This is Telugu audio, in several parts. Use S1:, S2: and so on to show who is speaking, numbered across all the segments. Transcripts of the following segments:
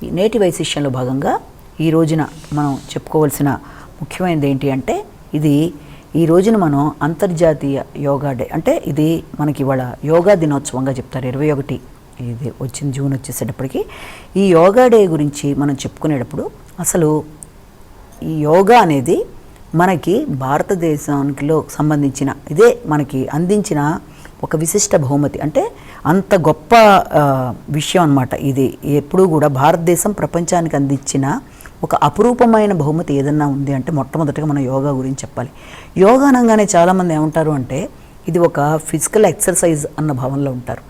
S1: నేటి వైశిష్యంలో భాగంగా ఈ రోజున మనం చెప్పుకోవాల్సిన ముఖ్యమైనది ఏంటి అంటే ఇది ఈ రోజున మనం అంతర్జాతీయ యోగా డే అంటే ఇది మనకి ఇవాళ యోగా దినోత్సవంగా చెప్తారు. 21 ఇది వచ్చింది జూన్ వచ్చేసేటప్పటికి ఈ యోగా డే గురించి మనం చెప్పుకునేటప్పుడు అసలు ఈ యోగా అనేది మనకి భారతదేశానికిలో సంబంధించిన ఇదే మనకి అందించిన ఒక విశిష్ట బహుమతి. అంటే అంత గొప్ప విషయం అన్నమాట. ఇది ఎప్పుడూ కూడా భారతదేశం ప్రపంచానికి అందించిన ఒక అపురూపమైన బహుమతి ఏదన్నా ఉంది అంటే మొట్టమొదటిగా మనం యోగా గురించి చెప్పాలి. యోగా అనగానే చాలామంది ఏమంటారు అంటే ఇది ఒక ఫిజికల్ ఎక్సర్సైజ్ అన్న భావనలో ఉంటారు.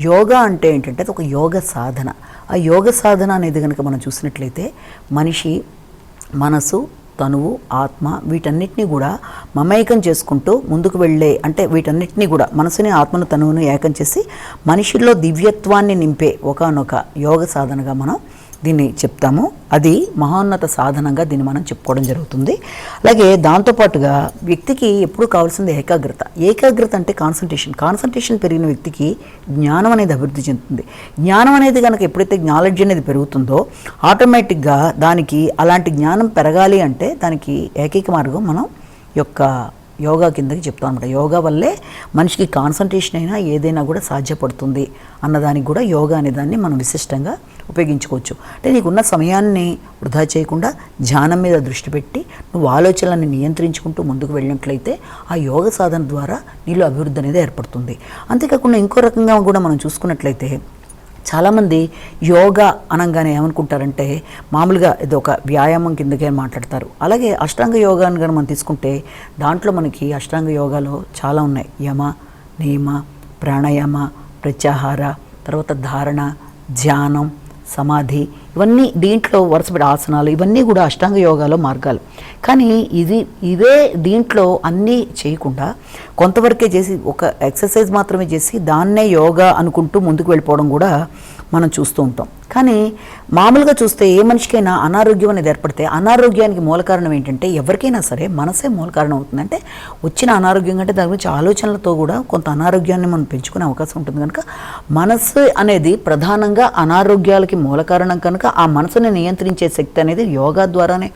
S1: యోగా అంటే ఏంటంటే అది ఒక యోగ సాధన. ఆ యోగ సాధన అనేది కనుక మనం చూసినట్లయితే మనిషి మనసు, తనువు, ఆత్మ వీటన్నిటినీ కూడా మమైకం చేసుకుంటూ ముందుకు వెళ్ళే అంటే వీటన్నిటినీ కూడా మనసుని, ఆత్మను, తనువును ఏకం చేసి మనిషిలో దివ్యత్వాన్ని నింపే ఒకానొక యోగ సాధనగా మనం దీన్ని చెప్తాము. అది మహోన్నత సాధనంగా దీన్ని మనం చెప్పుకోవడం జరుగుతుంది. అలాగే దాంతోపాటుగా వ్యక్తికి ఎప్పుడు కావాల్సింది ఏకాగ్రత. ఏకాగ్రత అంటే కాన్సన్ట్రేషన్ పెరిగిన వ్యక్తికి జ్ఞానం అనేది అభివృద్ధి చెందుతుంది. జ్ఞానం అనేది కనుక ఎప్పుడైతే నాలెడ్జ్ అనేది పెరుగుతుందో ఆటోమేటిక్గా దానికి అలాంటి జ్ఞానం పెరగాలి అంటే దానికి ఏకైక మార్గం మనం యొక్క యోగా కిందకి చెప్తాం అనమాట. యోగా వల్లే మనిషికి కాన్సన్ట్రేషన్ అయినా ఏదైనా కూడా సాధ్యపడుతుంది అన్నదానికి కూడా యోగా అనే దాన్ని మనం విశిష్టంగా ఉపయోగించుకోవచ్చు. అంటే నీకున్న సమయాన్ని వృధా చేయకుండా ధ్యానం మీద దృష్టి పెట్టి నువ్వు ఆలోచనలను నియంత్రించుకుంటూ ముందుకు వెళ్ళినట్లయితే ఆ యోగ సాధన ద్వారా నీలో అభివృద్ధి అనేది ఏర్పడుతుంది. అంతేకాకుండా ఇంకో రకంగా కూడా మనం చూసుకున్నట్లయితే చాలామంది యోగా అనగానే ఏమనుకుంటారంటే మామూలుగా ఇది ఒక వ్యాయామం కిందకే మాట్లాడతారు. అలాగే అష్టాంగ యోగాన్ని కానీ మనం తీసుకుంటే దాంట్లో మనకి అష్టాంగ యోగాలో చాలా ఉన్నాయి. యమ, నియమ, ప్రాణాయామ, ప్రత్యాహార, తర్వాత ధారణ, ధ్యానం, సమాధి, ఇవన్నీ దీంట్లో వరుసపెట్టి ఆసనాలు ఇవన్నీ కూడా అష్టాంగ యోగాలో మార్గాలు. కానీ ఇవే దీంట్లో అన్నీ చేయకుండా కొంతవరకే చేసి ఒక ఎక్సర్సైజ్ మాత్రమే చేసి దాన్నే యోగా అనుకుంటూ ముందుకు వెళ్ళిపోవడం కూడా మనం చూస్తూ ఉంటాం. కానీ మామూలుగా చూస్తే ఏ మనిషికైనా అనారోగ్యం అనేది ఏర్పడితే అనారోగ్యానికి మూల కారణం ఏంటంటే ఎవరికైనా సరే మనసే మూల కారణం అవుతుంది. అంటే వచ్చిన అనారోగ్యం కంటే దాని గురించి ఆలోచనలతో కూడా కొంత అనారోగ్యాన్ని మనం పెంచుకునే అవకాశం ఉంటుంది. కనుక మనసు అనేది ప్రధానంగా అనారోగ్యాలకి మూల కారణం కనుక ఆ మనసుని నియంత్రించే శక్తి అనేది యోగా ద్వారానే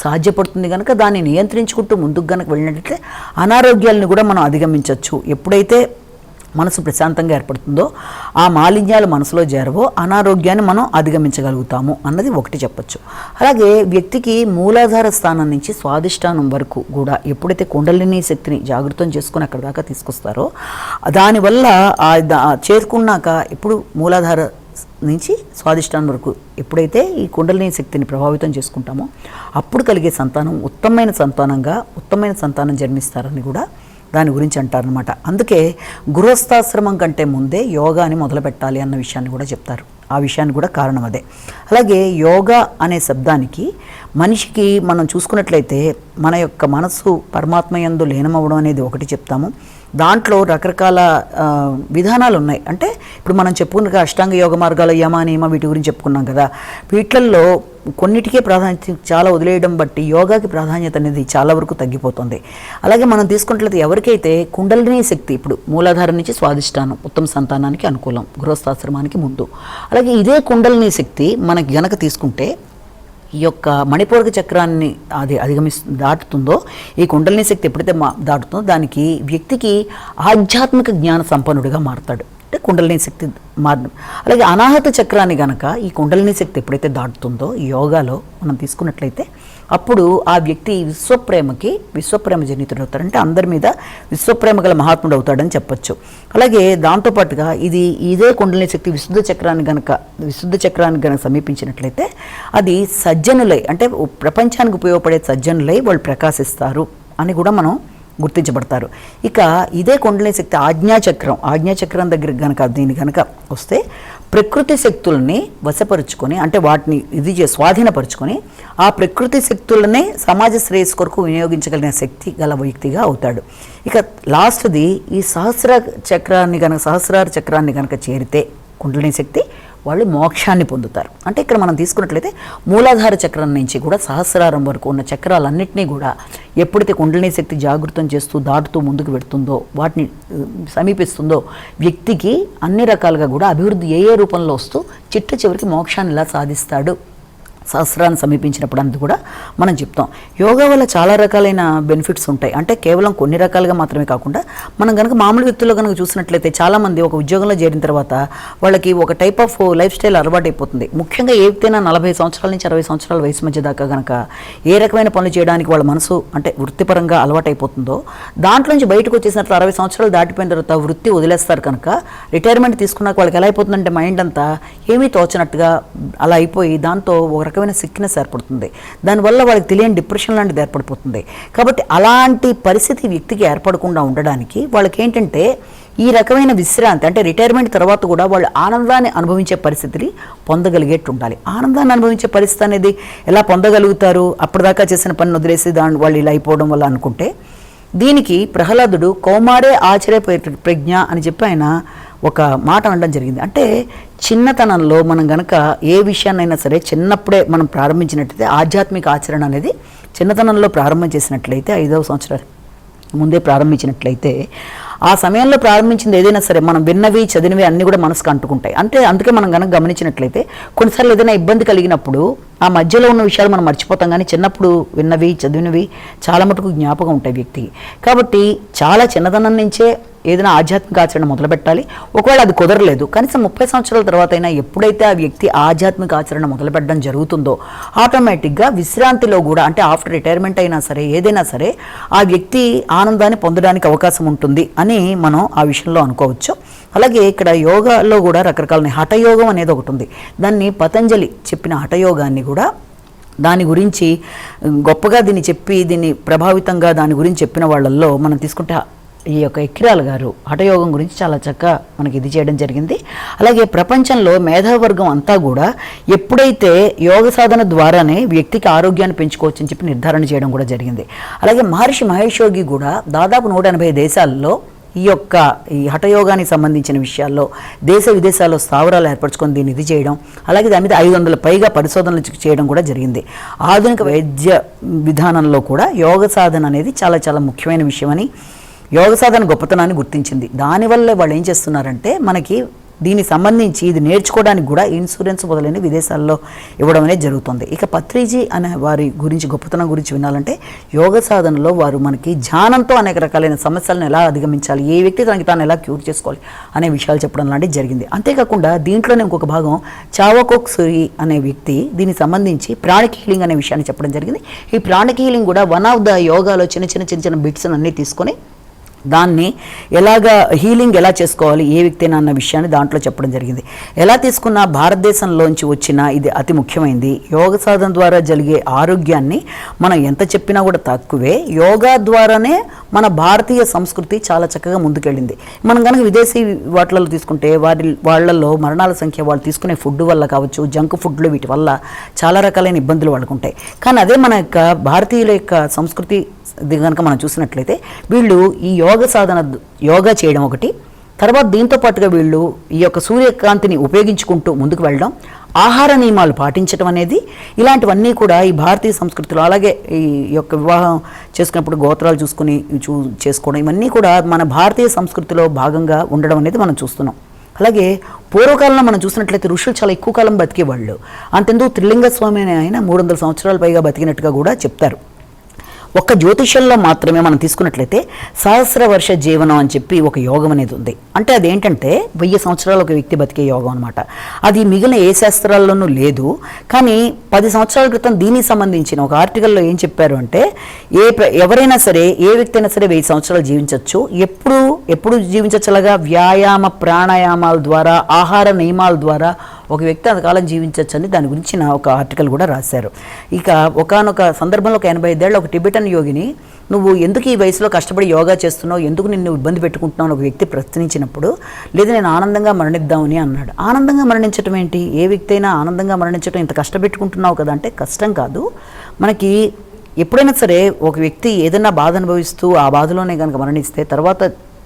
S1: సాధ్యపడుతుంది. కనుక దాన్ని నియంత్రించుకుంటూ ముందుకు కనుక వెళ్ళినట్లయితే అనారోగ్యాలను కూడా మనం అధిగమించవచ్చు. ఎప్పుడైతే మనసు ప్రశాంతంగా ఏర్పడుతుందో ఆ మాలిన్యాలు మనసులో చేరవో అనారోగ్యాన్ని మనం అధిగమించగలుగుతాము అన్నది ఒకటి చెప్పచ్చు. అలాగే వ్యక్తికి మూలాధార స్థానం నుంచి స్వాదిష్టానం వరకు కూడా ఎప్పుడైతే కుండలిని శక్తిని జాగృతం చేసుకుని అక్కడ దాకా తీసుకొస్తారో దానివల్ల చేరుకున్నాక ఎప్పుడు మూలాధార నుంచి స్వాదిష్టానం వరకు ఎప్పుడైతే ఈ కుండలిని శక్తిని ప్రభావితం చేసుకుంటామో అప్పుడు కలిగే సంతానం ఉత్తమమైన సంతానం జన్మిస్తారని కూడా దాని గురించి అంటారనమాట. అందుకే గృహస్థాశ్రమం కంటే ముందే యోగాని మొదలు పెట్టాలి అన్న విషయాన్ని కూడా చెప్తారు. ఆ విషయానికి కూడా కారణం అదే. అలాగే యోగా అనే శబ్దానికి మనిషికి మనం చూసుకున్నట్లయితే మన యొక్క మనస్సు పరమాత్మయందు లీనమవ్వడం అనేది ఒకటి చెప్తాము. దాంట్లో రకరకాల విధానాలు ఉన్నాయి. అంటే ఇప్పుడు మనం చెప్పుకున్న అష్టాంగ యోగ మార్గాల యమ, నియమ వీటి గురించి చెప్పుకున్నాం కదా. వీటిల్లో కొన్నిటికే ప్రాధాన్యత చాలా వదిలేయడం బట్టి యోగాకి ప్రాధాన్యత అనేది చాలా వరకు తగ్గిపోతుంది. అలాగే మనం తీసుకున్నట్లయితే ఎవరికైతే కుండలిని శక్తి ఇప్పుడు మూలాధారం నుంచి స్వాదిష్టానం ఉత్తమ సంతానానికి అనుకూలం గృహస్థాశ్రమానికి ముందు. అలాగే ఇదే కుండలిని శక్తి మనకి గనక తీసుకుంటే ఈ యొక్క మణిపూరక చక్రాన్ని అది దాటుతుందో ఈ కుండలిని శక్తి ఎప్పుడైతే దాటుతుందో దానికి వ్యక్తికి ఆధ్యాత్మిక జ్ఞాన సంపన్నుడిగా మారుతాడు. అంటే కుండలిని శక్తి మారడం. అలాగే అనాహత చక్రాన్ని గనక ఈ కుండలిని శక్తి ఎప్పుడైతే దాటుతుందో యోగాలో మనం తీసుకున్నట్లయితే అప్పుడు ఆ వ్యక్తి విశ్వప్రేమ జనితుడు అవుతాడు. అంటే అందరి మీద విశ్వప్రేమ గల మహాత్ముడు అవుతాడని చెప్పచ్చు. అలాగే దాంతోపాటుగా ఇదే కుండలిని శక్తి విశుద్ధ చక్రాన్ని గనక సమీపించినట్లయితే అది సజ్జనులై అంటే ప్రపంచానికి ఉపయోగపడే సజ్జనులై వాళ్ళు ప్రకాశిస్తారు అని కూడా మనం గుర్తించబడతారు. ఇక ఇదే కుండలిని శక్తి ఆజ్ఞాచక్రం దగ్గర దీని కనుక వస్తే ప్రకృతి శక్తుల్ని వశపరుచుకొని అంటే వాటిని స్వాధీనపరుచుకొని ఆ ప్రకృతి శక్తులనే సమాజ శ్రేయస్సు కొరకు వినియోగించగలిగిన శక్తి గల వ్యక్తిగా అవుతాడు. ఇక లాస్ట్ది ఈ సహస్రార చక్రాన్ని కనుక చేరితే కుండలిని శక్తి వాళ్ళు మోక్షాన్ని పొందుతారు. అంటే ఇక్కడ మనం తీసుకున్నట్లయితే మూలాధార చక్రం నుంచి కూడా సహస్రారం వరకు ఉన్న చక్రాలన్నింటినీ కూడా ఎప్పుడైతే కుండలిని శక్తి జాగృతం చేస్తూ దాటుతూ ముందుకు పెడుతుందో, వాటిని సమీపిస్తుందో, వ్యక్తికి అన్ని రకాలుగా కూడా అభివృద్ధి ఏ రూపంలో వస్తూ చిట్ట చివరికి మోక్షాన్ని ఇలా సాధిస్తాడు సహస్రాన్ని సమీపించినప్పుడు అందు కూడా మనం చెప్తాం. యోగా వల్ల చాలా రకాలైన బెనిఫిట్స్ ఉంటాయి. అంటే కేవలం కొన్ని రకాలుగా మాత్రమే కాకుండా మనం కనుక మామూలు వ్యక్తుల్లో కనుక చూసినట్లయితే చాలామంది ఒక ఉద్యోగంలో చేరిన తర్వాత వాళ్ళకి ఒక టైప్ ఆఫ్ లైఫ్ స్టైల్ అలవాటు అయిపోతుంది. ముఖ్యంగా ఏదైనా 40 సంవత్సరాల నుంచి 60 సంవత్సరాల వయసు మధ్య దాకా కనుక ఏ రకమైన పనులు చేయడానికి వాళ్ళ మనసు అంటే వృత్తిపరంగా అలవాటు అయిపోతుందో, దాంట్లో నుంచి బయటకు వచ్చేసినట్లు 60 సంవత్సరాలు దాటిపోయిన తర్వాత వృత్తి వదిలేస్తారు కనుక రిటైర్మెంట్ తీసుకున్నాక వాళ్ళకి ఎలా అయిపోతుందంటే మైండ్ అంతా ఏమీ తోచనట్టుగా అలా అయిపోయి దాంతో ఒక రకమైన సిక్నెస్ ఏర్పడుతుంది. దానివల్ల వాళ్ళకి తెలియని డిప్రెషన్ లాంటిది ఏర్పడిపోతుంది. కాబట్టి అలాంటి పరిస్థితి వ్యక్తికి ఏర్పడకుండా ఉండడానికి వాళ్ళకి ఏంటంటే ఈ రకమైన విశ్రాంతి అంటే రిటైర్మెంట్ తర్వాత కూడా వాళ్ళు ఆనందాన్ని అనుభవించే పరిస్థితిని పొందగలిగేట్టు ఉండాలి. ఆనందాన్ని అనుభవించే పరిస్థితి అనేది ఎలా పొందగలుగుతారు? అప్పటిదాకా చేసిన పని వదిలేసి వాళ్ళు ఇలా అయిపోవడం వల్ల అనుకుంటే, దీనికి ప్రహ్లాదుడు కౌమారే ఆచర్య ప్రజ్ఞ అని చెప్పి ఆయన ఒక మాట అనడం జరిగింది. అంటే చిన్నతనంలో మనం గనక ఏ విషయాన్నైనా సరే చిన్నప్పుడే మనం ప్రారంభించినట్లయితే, ఆధ్యాత్మిక ఆచరణ అనేది చిన్నతనంలో ప్రారంభం చేసినట్లయితే, 5వ సంవత్సరం ముందే ప్రారంభించినట్లయితే, ఆ సమయంలో ప్రారంభించింది ఏదైనా సరే మనం విన్నవి చదివినవి అన్నీ కూడా మనసుకు అంటుకుంటాయి. అంటే అందుకే మనం కనుక గమనించినట్లయితే కొన్నిసార్లు ఏదైనా ఇబ్బంది కలిగినప్పుడు ఆ మధ్యలో ఉన్న విషయాలు మనం మర్చిపోతాం, కానీ చిన్నప్పుడు విన్నవి చదివినవి చాలా మటుకు జ్ఞాపకం ఉంటాయి వ్యక్తికి. కాబట్టి చాలా చిన్నతనం నుంచే ఏదైనా ఆధ్యాత్మిక ఆచరణ మొదలుపెట్టాలి. ఒకవేళ అది కుదరలేదు, కనీసం 30 సంవత్సరాల తర్వాత అయినా ఎప్పుడైతే ఆ వ్యక్తి ఆధ్యాత్మిక ఆచరణ మొదలుపెట్టడం జరుగుతుందో ఆటోమేటిక్గా విశ్రాంతిలో కూడా అంటే ఆఫ్టర్ రిటైర్మెంట్ అయినా సరే ఏదైనా సరే ఆ వ్యక్తి ఆనందాన్ని పొందడానికి అవకాశం ఉంటుంది అని మనం ఆ విషయంలో అనుకోవచ్చు. అలాగే ఇక్కడ యోగాలో కూడా రకరకాల హఠయోగం అనేది ఒకటి ఉంది. దాన్ని పతంజలి చెప్పిన హఠయోగాన్ని కూడా దాని గురించి గొప్పగా దీన్ని ప్రభావితంగా దాని గురించి చెప్పిన వాళ్ళల్లో మనం తీసుకుంటే ఈ యొక్క ఎక్కిరాల గారు హఠయోగం గురించి చాలా చక్కగా మనకి ఇది చేయడం జరిగింది. అలాగే ప్రపంచంలో మేధావర్గం అంతా కూడా ఎప్పుడైతే యోగ సాధన ద్వారానే వ్యక్తికి ఆరోగ్యాన్ని పెంచుకోవచ్చు అని చెప్పి నిర్ధారణ చేయడం కూడా జరిగింది. అలాగే మహర్షి మహేష్ యోగి కూడా దాదాపు 180 దేశాల్లో ఈ హఠయోగానికి సంబంధించిన విషయాల్లో దేశ విదేశాల్లో స్థావరాలు ఏర్పరచుకొని దీన్ని ఇది చేయడం, అలాగే దాని మీద 500 పైగా పరిశోధనలు చేయడం కూడా జరిగింది. ఆధునిక వైద్య విధానంలో కూడా యోగ సాధన అనేది చాలా చాలా ముఖ్యమైన విషయమని, యోగ సాధన గొప్పతనాన్ని గుర్తించింది. దానివల్ల వాళ్ళు ఏం చేస్తున్నారంటే మనకి దీనికి సంబంధించి ఇది నేర్చుకోవడానికి కూడా ఇన్సూరెన్స్ మొదలైన విదేశాల్లో ఇవ్వడం అనేది జరుగుతుంది. ఇక పత్రిజీ అనే వారి గురించి గొప్పతనం గురించి వినాలంటే యోగ సాధనలో వారు మనకి ధ్యానంతో అనేక రకాలైన సమస్యలను ఎలా అధిగమించాలి, ఏ వ్యక్తి తనకి తాను ఎలా క్యూర్ చేసుకోవాలి అనే విషయాలు చెప్పడం లాంటివి జరిగింది. అంతేకాకుండా దీంట్లోనే ఇంకొక భాగం చావకోక్ సురి అనే వ్యక్తి దీనికి సంబంధించి ప్రాణిక్ హీలింగ్ అనే విషయాన్ని చెప్పడం జరిగింది. ఈ ప్రాణిక్ హీలింగ్ కూడా వన్ ఆఫ్ ద యోగాలో చిన్న బిట్స్ అన్నీ తీసుకొని దాన్ని ఎలాగా హీలింగ్ ఎలా చేసుకోవాలి ఏ వ్యక్తినా అన్న విషయాన్ని దాంట్లో చెప్పడం జరిగింది. ఎలా తీసుకున్నా భారతదేశంలోంచి వచ్చిన ఇది అతి ముఖ్యమైనది. యోగ సాధన ద్వారా జరిగే ఆరోగ్యాన్ని మనం ఎంత చెప్పినా కూడా తక్కువే. యోగా ద్వారానే మన భారతీయ సంస్కృతి చాలా చక్కగా ముందుకెళ్ళింది. మనం కనుక విదేశీ వాటిలలో తీసుకుంటే వాళ్ళల్లో మరణాల సంఖ్య వాళ్ళు తీసుకునే ఫుడ్ వల్ల కావచ్చు, జంక్ ఫుడ్లు వీటి వల్ల చాలా రకాలైన ఇబ్బందులు వాళ్ళకుంటాయి. కానీ అదే మన యొక్క భారతీయుల యొక్క సంస్కృతి కనుక మనం చూసినట్లయితే వీళ్ళు ఈ యోగా చేయడం ఒకటి, తర్వాత దీంతో పాటుగా వీళ్ళు ఈ యొక్క సూర్యకాంతిని ఉపయోగించుకుంటూ ముందుకు వెళ్ళడం, ఆహార నియమాలు పాటించడం అనేది ఇలాంటివన్నీ కూడా ఈ భారతీయ సంస్కృతిలో, అలాగే ఈ యొక్క వివాహం చేసుకున్నప్పుడు గోత్రాలు చూసుకుని చేసుకోవడం ఇవన్నీ కూడా మన భారతీయ సంస్కృతిలో భాగంగా ఉండడం అనేది మనం చూస్తున్నాం. అలాగే పూర్వకాలంలో మనం చూసినట్లయితే ఋషులు చాలా ఎక్కువ కాలం బతికేవాళ్ళు. అంతెందుకు త్రిలింగ స్వామి అని ఆయన 300 సంవత్సరాల పైగా బతికినట్టుగా కూడా చెప్తారు. ఒక్క జ్యోతిష్యంలో మాత్రమే మనం తీసుకున్నట్లయితే సహస్ర వర్ష జీవనం అని చెప్పి ఒక యోగం అనేది ఉంది. అంటే అదేంటంటే 1000 సంవత్సరాలు ఒక వ్యక్తి బతికే యోగం అనమాట. అది మిగిలిన ఏ శాస్త్రాల్లోనూ లేదు. కానీ 10 సంవత్సరాల క్రితం దీనికి సంబంధించిన ఒక ఆర్టికల్లో ఏం చెప్పారు అంటే ఎవరైనా సరే ఏ వ్యక్తి అయినా సరే 1000 సంవత్సరాలు జీవించవచ్చు. ఎప్పుడు జీవించవచ్చు? అలాగా వ్యాయామ ప్రాణాయామాల ద్వారా, ఆహార నియమాల ద్వారా ఒక వ్యక్తి అంతకాలం జీవించవచ్చు అని దాని గురించిన ఒక ఆర్టికల్ కూడా రాశారు. ఇక ఒకానొక సందర్భంలో ఒక 85 ఏళ్ల ఒక టిబెటన్ యోగిని నువ్వు ఎందుకు ఈ వయసులో కష్టపడి యోగా చేస్తున్నావు, ఎందుకు నిన్ను ఇబ్బంది పెట్టుకుంటున్నావు ఒక వ్యక్తి ప్రశ్నించినప్పుడు, లేదు నేను ఆనందంగా మరణిద్దామని అన్నాడు. ఆనందంగా మరణించడం ఏంటి? ఏ వ్యక్తి అయినా ఆనందంగా మరణించడం ఇంత కష్టపెట్టుకుంటున్నావు కదా అంటే కష్టం కాదు. మనకి ఎప్పుడైనా సరే ఒక వ్యక్తి ఏదైనా బాధ అనుభవిస్తూ ఆ బాధలోనే కనుక మరణిస్తే తర్వాత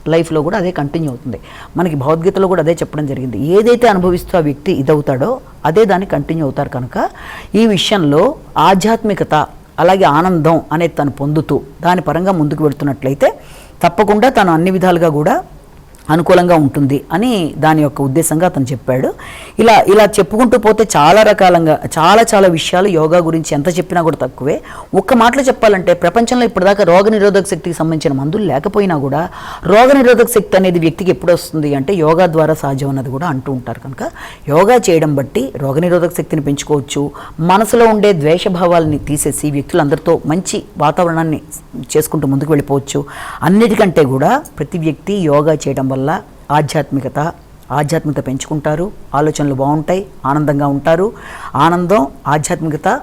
S1: లైఫ్లో కూడా అదే కంటిన్యూ అవుతుంది. మనకి భగవద్గీతలో కూడా అదే చెప్పడం జరిగింది. ఏదైతే అనుభవిస్తూ ఆ వ్యక్తి ఇదవుతాడో అదే దాన్ని కంటిన్యూ అవుతారు. కనుక ఈ విషయంలో ఆధ్యాత్మికత అలాగే ఆనందం అనేది తను పొందుతూ దాని పరంగా ముందుకు వెళుతున్నట్లయితే తప్పకుండా తను అన్ని విధాలుగా కూడా అనుకూలంగా ఉంటుంది అని దాని యొక్క ఉద్దేశంగా అతను చెప్పాడు. ఇలా చెప్పుకుంటూ పోతే చాలా రకాలంగా చాలా విషయాలు యోగా గురించి ఎంత చెప్పినా కూడా తక్కువే. ఒక్క మాటలో చెప్పాలంటే ప్రపంచంలో ఇప్పటిదాకా రోగనిరోధక శక్తికి సంబంధించిన మందులు లేకపోయినా కూడా రోగనిరోధక శక్తి అనేది వ్యక్తికి ఎప్పుడు వస్తుంది అంటే యోగా ద్వారా సాధ్యం అన్నది కూడా అంటూ ఉంటారు. కనుక యోగా చేయడం బట్టి రోగనిరోధక శక్తిని పెంచుకోవచ్చు. మనసులో ఉండే ద్వేషభావాలని తీసేసి వ్యక్తులందరితో మంచి వాతావరణాన్ని చేసుకుంటూ ముందుకు వెళ్ళిపోవచ్చు. అన్నిటికంటే కూడా ప్రతి వ్యక్తి యోగా చేయడం వల్ల ఆధ్యాత్మికత పెంచుకుంటారు, ఆలోచనలు బాగుంటాయి, ఆనందంగా ఉంటారు. ఆనందం, ఆధ్యాత్మికత,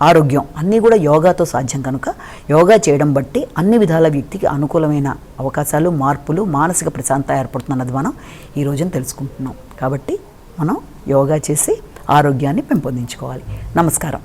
S1: ఆరోగ్యం అన్నీ కూడా యోగాతో సాధ్యం. కనుక యోగా చేయడం బట్టి అన్ని విధాల వ్యక్తికి అనుకూలమైన అవకాశాలు, మార్పులు, మానసిక ప్రశాంతత ఏర్పడుతున్నది మనం ఈ రోజున తెలుసుకుంటున్నాం. కాబట్టి మనం యోగా చేసి ఆరోగ్యాన్ని పెంపొందించుకోవాలి. నమస్కారం.